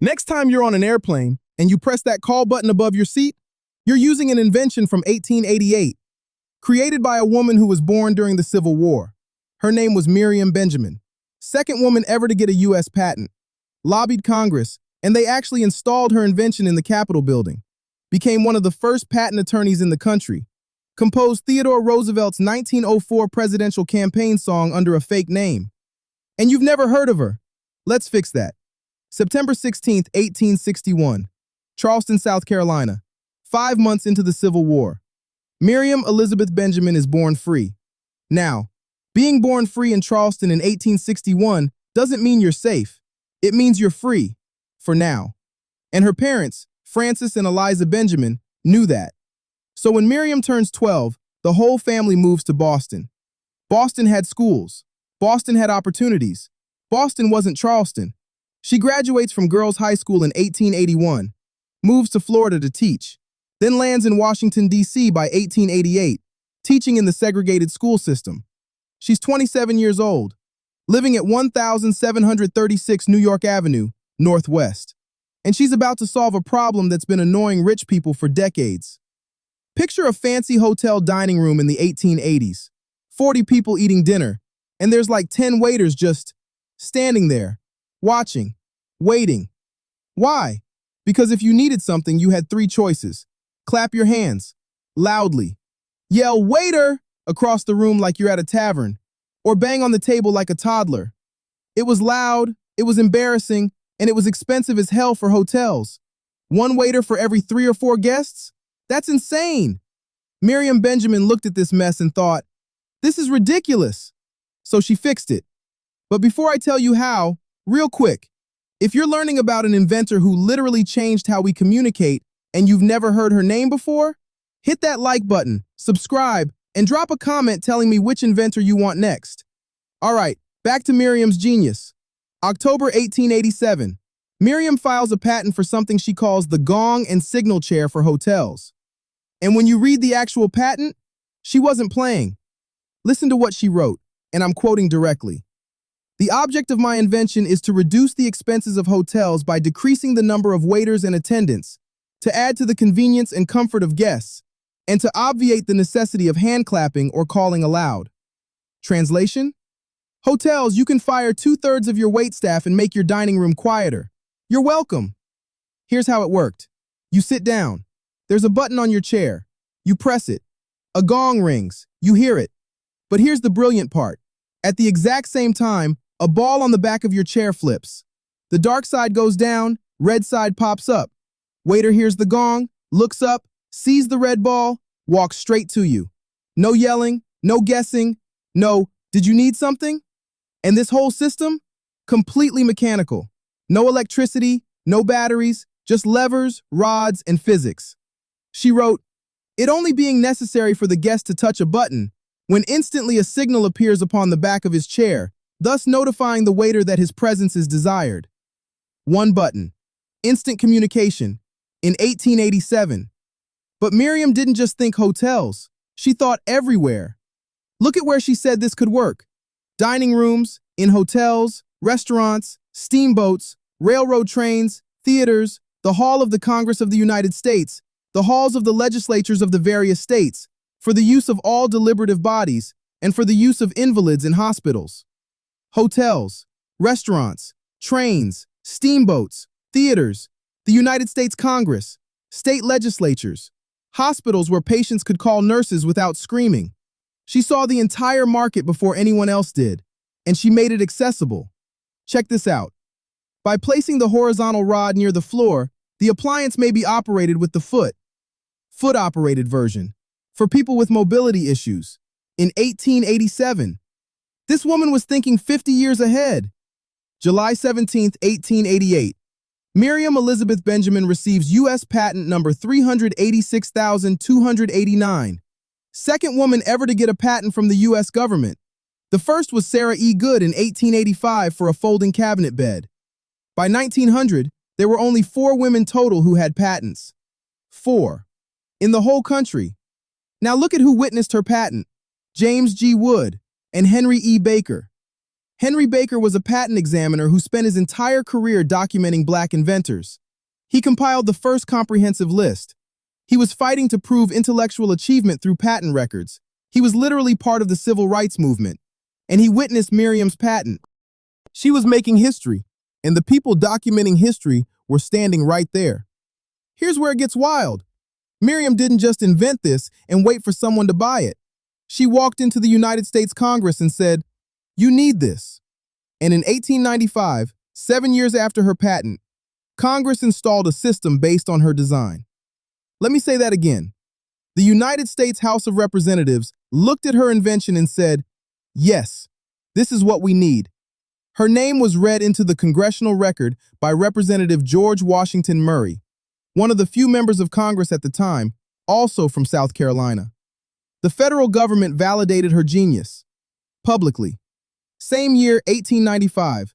Next time you're on an airplane and you press that call button above your seat, you're using an invention from 1888, created by a woman who was born during the Civil War. Her name was Miriam Benjamin, second woman ever to get a U.S. patent, lobbied Congress, and they actually installed her invention in the Capitol building, became one of the first patent attorneys in the country, composed Theodore Roosevelt's 1904 presidential campaign song under a fake name. And you've never heard of her. Let's fix that. September 16, 1861, Charleston, South Carolina, 5 months into the Civil War. Miriam Elizabeth Benjamin is born free. Now, being born free in Charleston in 1861 doesn't mean you're safe. It means you're free, for now. And her parents, Francis and Eliza Benjamin, knew that. So when Miriam turns 12, the whole family moves to Boston. Boston had schools. Boston had opportunities. Boston wasn't Charleston. She graduates from Girls High School in 1881, moves to Florida to teach, then lands in Washington, D.C. by 1888, teaching in the segregated school system. She's 27 years old, living at 1736 New York Avenue, Northwest. And she's about to solve a problem that's been annoying rich people for decades. Picture a fancy hotel dining room in the 1880s, 40 people eating dinner, and there's like 10 waiters just standing there, watching, waiting. Why? Because if you needed something, you had 3 choices. Clap your hands, loudly. Yell, "Waiter!" across the room like you're at a tavern, or bang on the table like a toddler. It was loud, it was embarrassing, and it was expensive as hell for hotels. 1 waiter for every 3 or 4 guests? That's insane. Miriam Benjamin looked at this mess and thought, this is ridiculous. So she fixed it. But before I tell you how, real quick, if you're learning about an inventor who literally changed how we communicate and you've never heard her name before, hit that like button, subscribe, and drop a comment telling me which inventor you want next. All right, back to Miriam's genius. October 1887, Miriam files a patent for something she calls the Gong and Signal Chair for hotels. And when you read the actual patent, she wasn't playing. Listen to what she wrote, and I'm quoting directly. The object of my invention is to reduce the expenses of hotels by decreasing the number of waiters and attendants, to add to the convenience and comfort of guests, and to obviate the necessity of hand clapping or calling aloud. Translation? Hotels, you can fire 2/3 of your waitstaff and make your dining room quieter. You're welcome. Here's how it worked. You sit down. There's a button on your chair. You press it. A gong rings. You hear it. But here's the brilliant part. At the exact same time, a ball on the back of your chair flips. The dark side goes down, red side pops up. Waiter hears the gong, looks up, sees the red ball, walks straight to you. No yelling, no guessing, no, did you need something? And this whole system? Completely mechanical. No electricity, no batteries, just levers, rods, and physics. She wrote, it only being necessary for the guest to touch a button, when instantly a signal appears upon the back of his chair, thus notifying the waiter that his presence is desired. 1 button. Instant communication. In 1887. But Miriam didn't just think hotels. She thought everywhere. Look at where she said this could work. Dining rooms, in hotels, restaurants, steamboats, railroad trains, theaters, the Hall of the Congress of the United States, the halls of the legislatures of the various states, for the use of all deliberative bodies, and for the use of invalids in hospitals. Hotels, restaurants, trains, steamboats, theaters, the United States Congress, state legislatures, hospitals where patients could call nurses without screaming. She saw the entire market before anyone else did, and she made it accessible. Check this out. By placing the horizontal rod near the floor, the appliance may be operated with the foot-operated version, for people with mobility issues. In 1887, this woman was thinking 50 years ahead. July 17, 1888, Miriam Elizabeth Benjamin receives U.S. patent number 386,289. Second woman ever to get a patent from the U.S. government. The first was Sarah E. Good in 1885 for a folding cabinet bed. By 1900, there were only 4 women total who had patents. 4. In the whole country. Now look at who witnessed her patent. James G. Wood and Henry E. Baker. Henry Baker was a patent examiner who spent his entire career documenting black inventors. He compiled the first comprehensive list. He was fighting to prove intellectual achievement through patent records. He was literally part of the civil rights movement. And he witnessed Miriam's patent. She was making history, and the people documenting history were standing right there. Here's where it gets wild. Miriam didn't just invent this and wait for someone to buy it. She walked into the United States Congress and said, "You need this." And in 1895, 7 years after her patent, Congress installed a system based on her design. Let me say that again. The United States House of Representatives looked at her invention and said, "Yes, this is what we need." Her name was read into the congressional record by Representative George Washington Murray, one of the few members of Congress at the time, also from South Carolina. The federal government validated her genius publicly. Same year, 1895,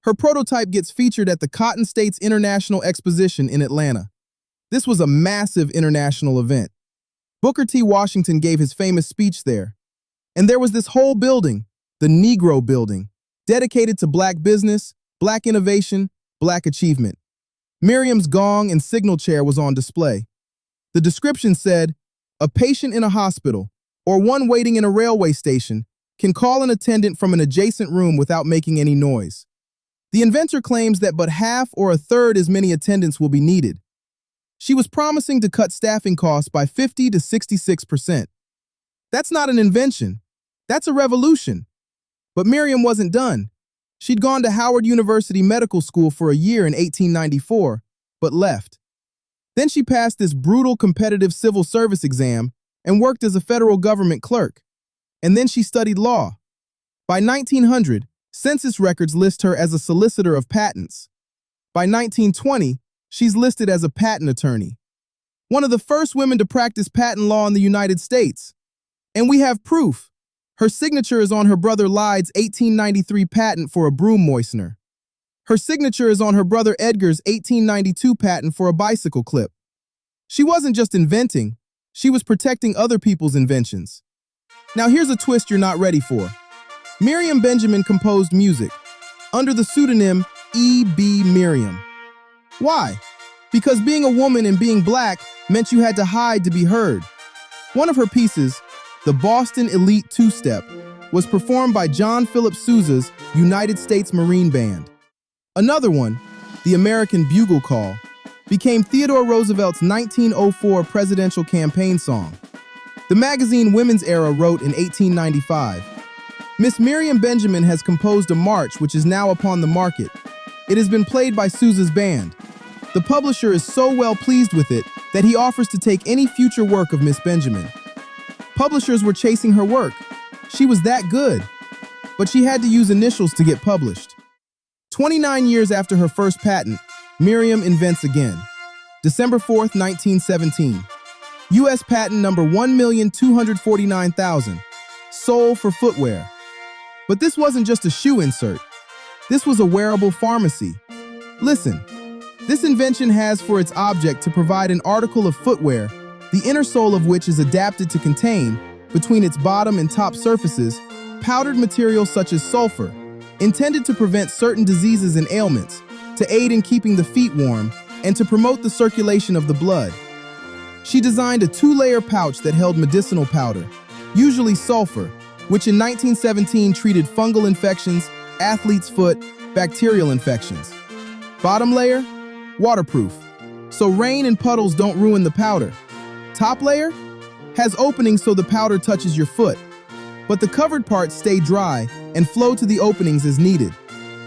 her prototype gets featured at the Cotton States International Exposition in Atlanta. This was a massive international event. Booker T. Washington gave his famous speech there. And there was this whole building, the Negro Building, dedicated to black business, black innovation, black achievement. Miriam's Gong and Signal Chair was on display. The description said, "A patient in a hospital or one waiting in a railway station can call an attendant from an adjacent room without making any noise." The inventor claims that but half or a third as many attendants will be needed. She was promising to cut staffing costs by 50 to 66%. That's not an invention. That's a revolution. But Miriam wasn't done. She'd gone to Howard University Medical School for a year in 1894, but left. Then she passed this brutal competitive civil service exam and worked as a federal government clerk. And then she studied law. By 1900, census records list her as a solicitor of patents. By 1920, she's listed as a patent attorney. One of the first women to practice patent law in the United States. And we have proof. Her signature is on her brother Lyde's 1893 patent for a broom moistener. Her signature is on her brother Edgar's 1892 patent for a bicycle clip. She wasn't just inventing, she was protecting other people's inventions. Now here's a twist you're not ready for. Miriam Benjamin composed music under the pseudonym E.B. Miriam. Why? Because being a woman and being black meant you had to hide to be heard. One of her pieces, the Boston Elite Two-Step, was performed by John Philip Sousa's United States Marine Band. Another one, the American Bugle Call, became Theodore Roosevelt's 1904 presidential campaign song. The magazine Women's Era wrote in 1895, "Miss Miriam Benjamin has composed a march which is now upon the market. It has been played by Sousa's band. The publisher is so well pleased with it that he offers to take any future work of Miss Benjamin." Publishers were chasing her work. She was that good. But she had to use initials to get published. 29 years after her first patent, Miriam invents again. December 4th, 1917. U.S. patent number 1,249,000. Sole for footwear. But this wasn't just a shoe insert. This was a wearable pharmacy. Listen, this invention has for its object to provide an article of footwear, the inner sole of which is adapted to contain, between its bottom and top surfaces, powdered material such as sulfur, intended to prevent certain diseases and ailments, to aid in keeping the feet warm, and to promote the circulation of the blood. She designed a 2-layer pouch that held medicinal powder, usually sulfur, which in 1917 treated fungal infections, athlete's foot, bacterial infections. Bottom layer, waterproof, so rain and puddles don't ruin the powder. Top layer has openings so the powder touches your foot, but the covered parts stay dry and flow to the openings as needed.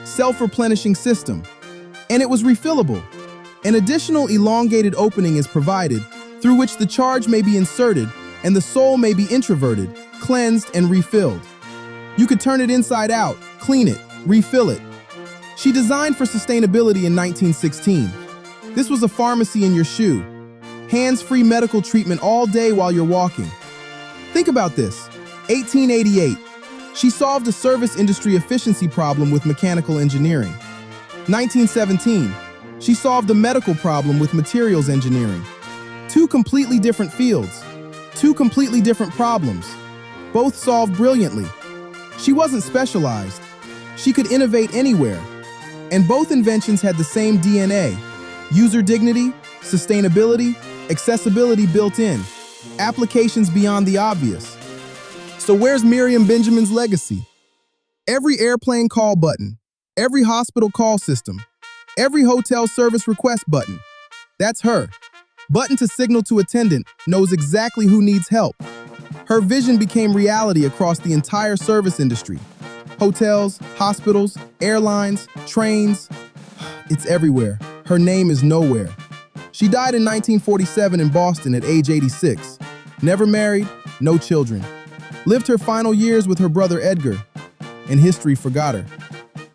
Self-replenishing system. And it was refillable. An additional elongated opening is provided through which the charge may be inserted and the sole may be introverted, cleansed, and refilled. You could turn it inside out, clean it, refill it. She designed for sustainability in 1916. This was a pharmacy in your shoe. Hands-free medical treatment all day while you're walking. Think about this. 1888. She solved a service industry efficiency problem with mechanical engineering. 1917. She solved a medical problem with materials engineering. Two completely different fields. Two completely different problems. Both solved brilliantly. She wasn't specialized. She could innovate anywhere. And both inventions had the same DNA: user dignity, sustainability, accessibility built in, applications beyond the obvious. So where's Miriam Benjamin's legacy? Every airplane call button, every hospital call system, every hotel service request button. That's her. Button to signal to attendant knows exactly who needs help. Her vision became reality across the entire service industry. Hotels, hospitals, airlines, trains. It's everywhere. Her name is nowhere. She died in 1947 in Boston at age 86. Never married, no children. Lived her final years with her brother Edgar, and history forgot her.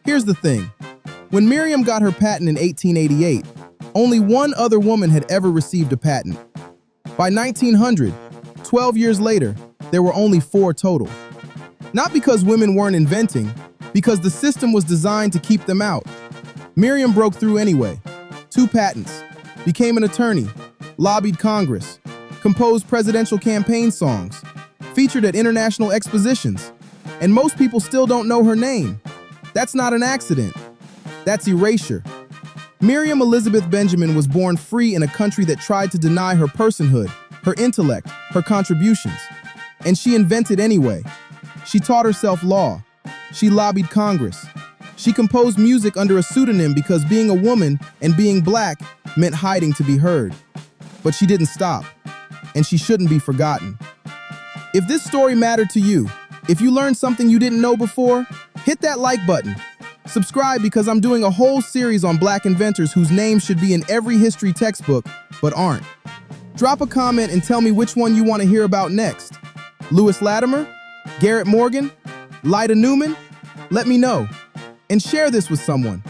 Here's the thing. When Miriam got her patent in 1888, only one other woman had ever received a patent. By 1900, 12 years later, there were only 4 total. Not because women weren't inventing, because the system was designed to keep them out. Miriam broke through anyway. 2 patents, became an attorney, lobbied Congress, composed presidential campaign songs, featured at international expositions, and most people still don't know her name. That's not an accident. That's erasure. Miriam Elizabeth Benjamin was born free in a country that tried to deny her personhood, her intellect, her contributions. And she invented anyway. She taught herself law. She lobbied Congress. She composed music under a pseudonym because being a woman and being black meant hiding to be heard. But she didn't stop, and she shouldn't be forgotten. If this story mattered to you, if you learned something you didn't know before, hit that like button. Subscribe because I'm doing a whole series on Black inventors whose names should be in every history textbook, but aren't. Drop a comment and tell me which one you want to hear about next. Lewis Latimer? Garrett Morgan? Lyda Newman? Let me know. And share this with someone.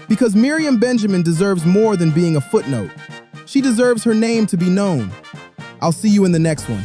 Because Miriam Benjamin deserves more than being a footnote. She deserves her name to be known. I'll see you in the next one.